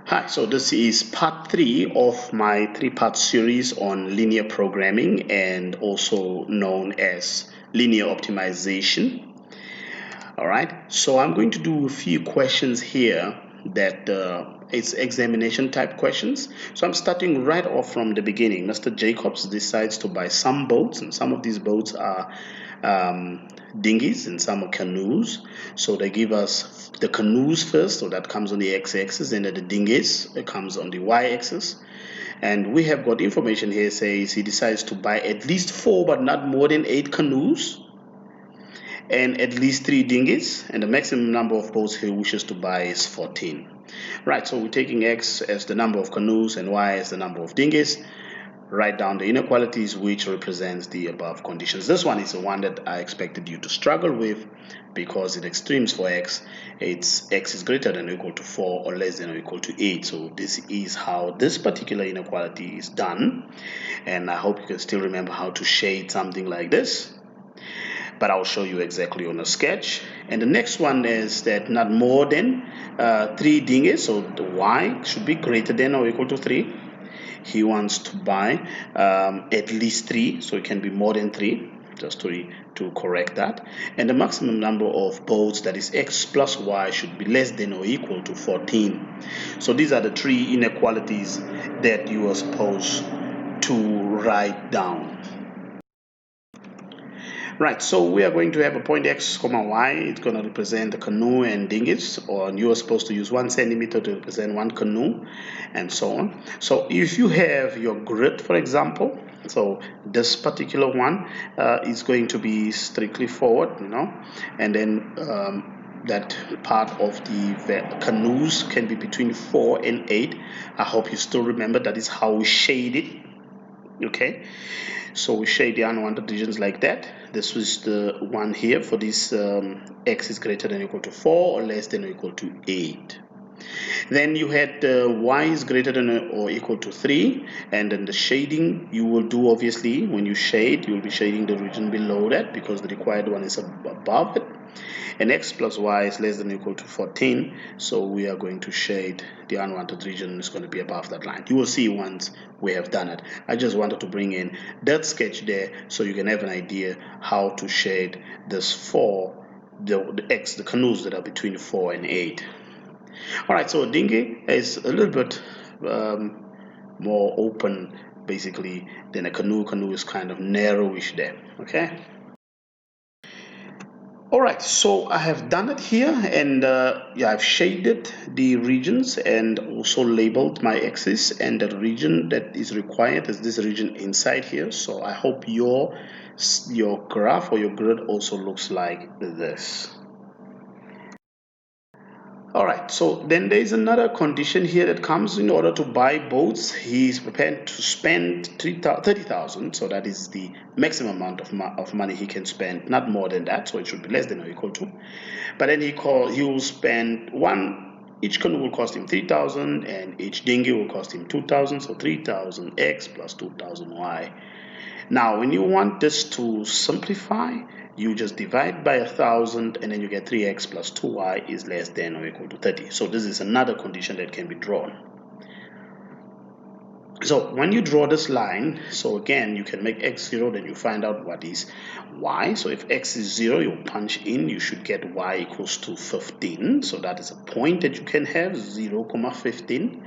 Hi, so this is part 3 of my 3-part series on linear programming and also known as linear optimization. All right, so I'm going to do a few questions here that it's examination type questions. So I'm starting right off from the beginning. Mr. Jacobs decides to buy some boats, and some of these boats are dinghies and some are canoes. So they give us the canoes first, so that comes on the x-axis, and then the dinghies it comes on the y-axis. And we have got information here says he decides to buy at least 4 but not more than 8 canoes and at least 3 dinghies, and the maximum number of boats he wishes to buy is 14. Right, so we're taking x as the number of canoes and y as the number of dinghies. Write down the inequalities which represents the above conditions. This one is the one that I expected you to struggle with because in extremes for x, it's x is greater than or equal to 4 or less than or equal to 8. So this is how this particular inequality is done, and I hope you can still remember how to shade something like this, but I'll show you exactly on a sketch. And the next one is that not more than 3 dinghies, so the y should be greater than or equal to 3. He wants to buy at least 3, so it can be more than 3, just to correct that. And the maximum number of boats, that is x plus y, should be less than or equal to 14. So these are the 3 inequalities that you are supposed to write down. Right, so we are going to have a point x comma y. It's going to represent the canoe and dinghies, or you are supposed to use 1 centimeter to represent 1 canoe, and so on. So if you have your grid, for example, so this particular one is going to be strictly forward, and then that part of the canoes can be between 4 and 8. I hope you still remember that is how we shade it. Okay, so we shade the unwanted regions like that. This was the one here for this x is greater than or equal to 4 or less than or equal to 8. Then you had y is greater than or equal to 3, and then the shading you will do, obviously when you shade, you will be shading the region below that because the required one is above it. And x plus y is less than or equal to 14, so we are going to shade the unwanted region is going to be above that line. You will see once we have done it. I just wanted to bring in that sketch there so you can have an idea how to shade this for the canoes that are between 4 and 8. Alright, so a dinghy is a little bit more open basically than a canoe. Canoe is kind of narrowish there, okay? Alright, so I have done it here, and yeah, I've shaded the regions and also labeled my axis, and the region that is required is this region inside here. So I hope your graph or your grid also looks like this. Alright, so then there is another condition here that comes. In order to buy boats, he is prepared to spend 30,000, so that is the maximum amount of money he can spend, not more than that, so it should be less than or equal to. But then he will spend each canoe will cost him 3,000 and each dinghy will cost him 2,000, so 3,000 x plus 2,000 y. Now when you want this to simplify, you just divide by 1,000 and then you get 3x plus 2y is less than or equal to 30. So this is another condition that can be drawn. So when you draw this line, so again you can make x 0, then you find out what is y. So if x is 0, you punch in, you should get y equals to 15. So that is a point that you can have, 0, 15.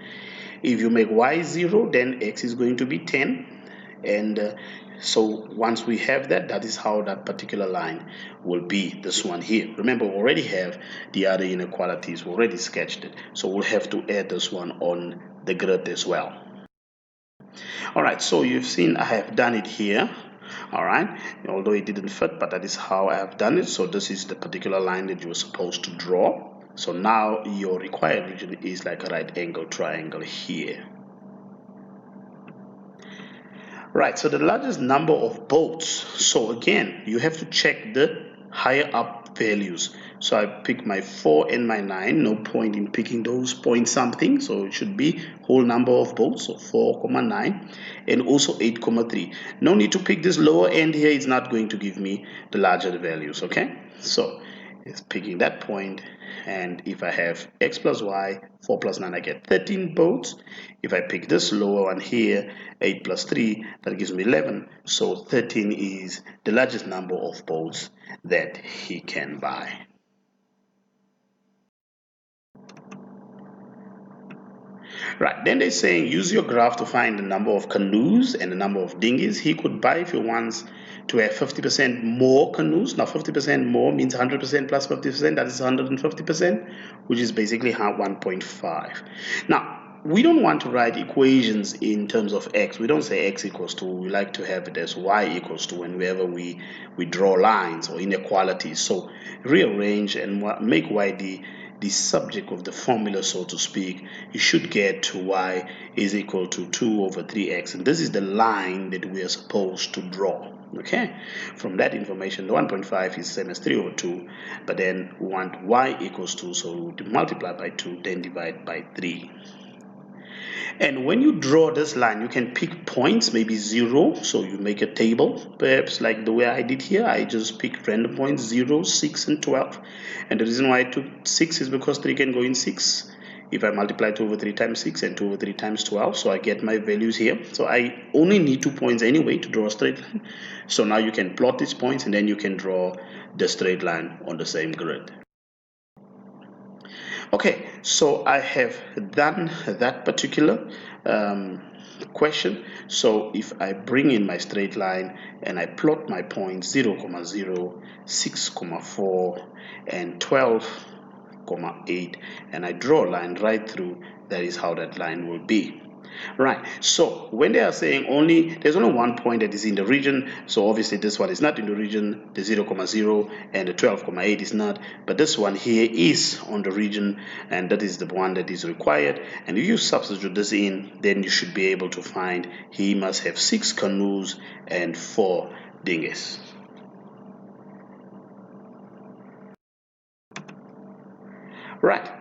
If you make y 0, then x is going to be 10. And so once we have that, that is how that particular line will be, this one here. Remember, we already have the other inequalities, we already sketched it, so we'll have to add this one on the grid as well. Alright, so you've seen I have done it here. Alright, although it didn't fit, but that is how I have done it. So this is the particular line that you were supposed to draw. So now your required region is like a right angle triangle here. Right, so the largest number of boats. So again, you have to check the higher up values. So I pick my 4 and my 9. No point in picking those point something. So it should be whole number of boats. So 4, 9 and also 8, 3. No need to pick this lower end here. It's not going to give me the larger values. Okay. So it's picking that point and if I have x plus y, 4 plus 9, I get 13 boats. If I pick this lower one here, 8 plus 3, that gives me 11. So 13 is the largest number of boats that he can buy. Right, then they're saying use your graph to find the number of canoes and the number of dinghies he could buy if he wants to have 50% more canoes. Now 50% more means 100% plus 50%, that is 150%, which is basically 1.5. Now, we don't want to write equations in terms of x. We don't say x equals to, we like to have it as y equals to whenever we draw lines or inequalities. So rearrange and make y the subject of the formula, so to speak. You should get to y is equal to 2 over 3x, and this is the line that we are supposed to draw. Okay, from that information, the 1.5 is the same as 3 over 2, but then we want y equals 2, so we would multiply by 2, then divide by 3. And when you draw this line, you can pick points, maybe 0, so you make a table, perhaps like the way I did here. I just picked random points, 0, 6, and 12. And the reason why I took 6 is because 3 can go in 6. If I multiply 2 over 3 times 6 and 2 over 3 times 12, so I get my values here. So I only need 2 points anyway to draw a straight line. So now you can plot these points and then you can draw the straight line on the same grid. Okay, so I have done that particular question. So if I bring in my straight line and I plot my points 0, 0, 6, 4, and 12,8, and I draw a line right through, that is how that line will be. Right, so when they are saying there's only one point that is in the region, so obviously this one is not in the region, the 0, 0 and the 12,8 is not, but this one here is on the region, and that is the one that is required. And if you substitute this in, then you should be able to find he must have 6 canoes and 4 dinghies. Right.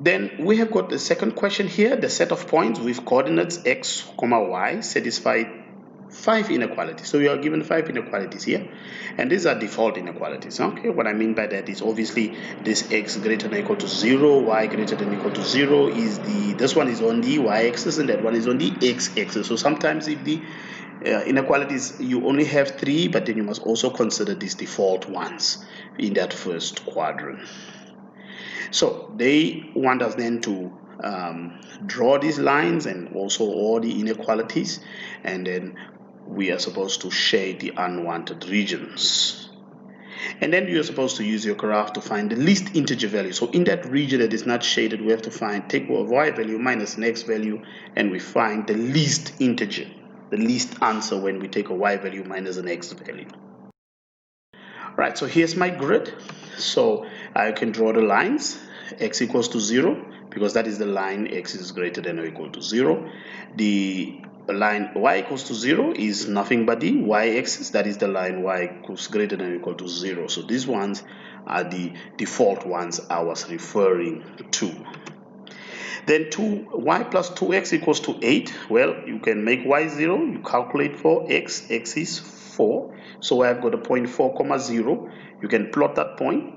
Then we have got the second question here. The set of points with coordinates x, y satisfy 5 inequalities. So we are given 5 inequalities here, and these are default inequalities. Okay, what I mean by that is obviously this x greater than or equal to 0, y greater than or equal to 0 is this one is on the y-axis and that one is on the x-axis. So sometimes if the inequalities, you only have 3, but then you must also consider these default ones in that first quadrant. So they want us then to draw these lines and also all the inequalities, and then we are supposed to shade the unwanted regions. And then you're supposed to use your graph to find the least integer value. So in that region that is not shaded, we have to take a y value minus an x value, and we find the least integer, the least answer when we take a y value minus an x value. Right, so here's my grid. So I can draw the lines, x equals to 0, because that is the line x is greater than or equal to 0. The line y equals to 0 is nothing but the y-axis, that is the line y equals greater than or equal to 0. So these ones are the default ones I was referring to. Then y plus 2x equals to 8. Well, you can make y 0, you calculate for x is 4. So I've got a point 4, 0. You can plot that point.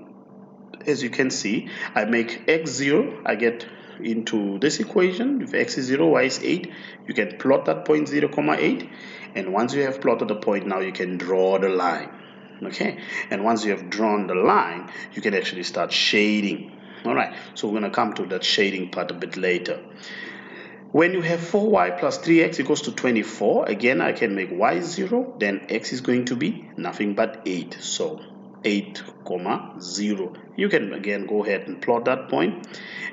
As you can see, I make x 0, I get into this equation. If x is 0, y is 8, you can plot that point 0, 8. And once you have plotted the point, now you can draw the line. Okay, and once you have drawn the line, you can actually start shading. All right, so we're going to come to that shading part a bit later. When you have 4y plus 3x equals to 24, again, I can make y 0, then x is going to be nothing but 8. So 8, 0. You can again go ahead and plot that point.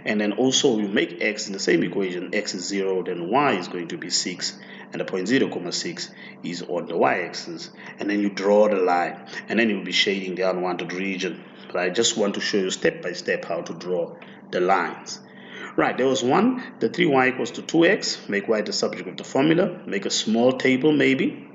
And then also you make x in the same equation, x is 0, then y is going to be 6. And the point 0, 6 is on the y-axis. And then you draw the line. And then you'll be shading the unwanted region. But I just want to show you step by step how to draw the lines. Right, there was one, the 3y equals to 2x, make y the subject of the formula, make a small table maybe.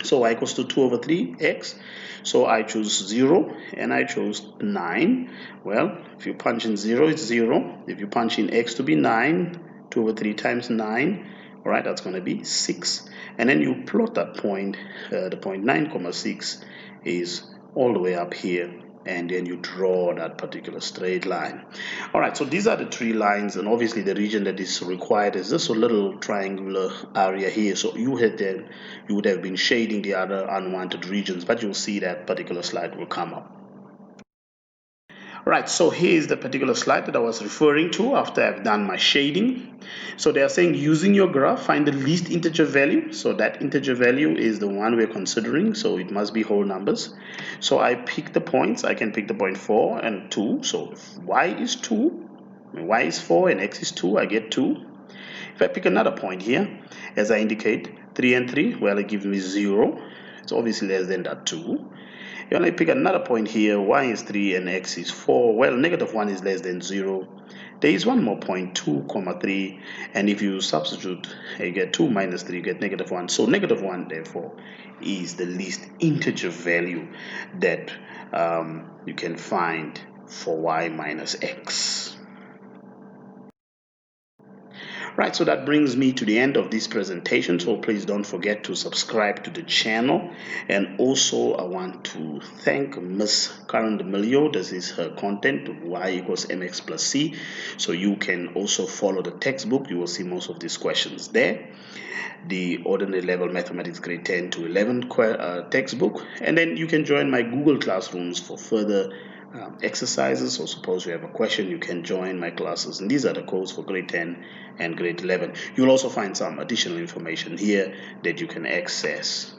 So y equals to 2 over 3x. So I choose 0 and I chose 9. Well, if you punch in 0, it's 0. If you punch in x to be 9, 2 over 3 times 9, all right, that's going to be 6. And then you plot that point, the point 9, 6 is all the way up here and then you draw that particular straight line. All right, so these are the three lines, and obviously the region that is required is this little triangular area here. So you would have been shading the other unwanted regions, but you'll see that particular slide will come up. Right, so here is the particular slide that I was referring to after I've done my shading. So they are saying using your graph, find the least integer value. So that integer value is the one we're considering, so it must be whole numbers. So I pick the points. I can pick the point 4 and 2. So if y is 2, y is 4 and x is 2, I get 2. If I pick another point here, as I indicate, 3 and 3, well, it gives me 0. It's obviously less than that 2. When I pick another point here, y is 3 and x is 4, well, negative 1 is less than 0. There is one more point, 2, 3, and if you substitute, you get 2 minus 3, you get negative 1. So negative 1, therefore, is the least integer value that you can find for y minus x. Right, so that brings me to the end of this presentation. So please don't forget to subscribe to the channel. And also I want to thank Miss Karen D'Amelio. This is her content, y equals mx plus c. So you can also follow the textbook. You will see most of these questions there. The ordinary level mathematics grade 10 to 11 textbook. And then you can join my Google Classrooms for further exercises. So suppose you have a question, you can join my classes, and these are the codes for grade 10 and grade 11. You'll also find some additional information here that you can access.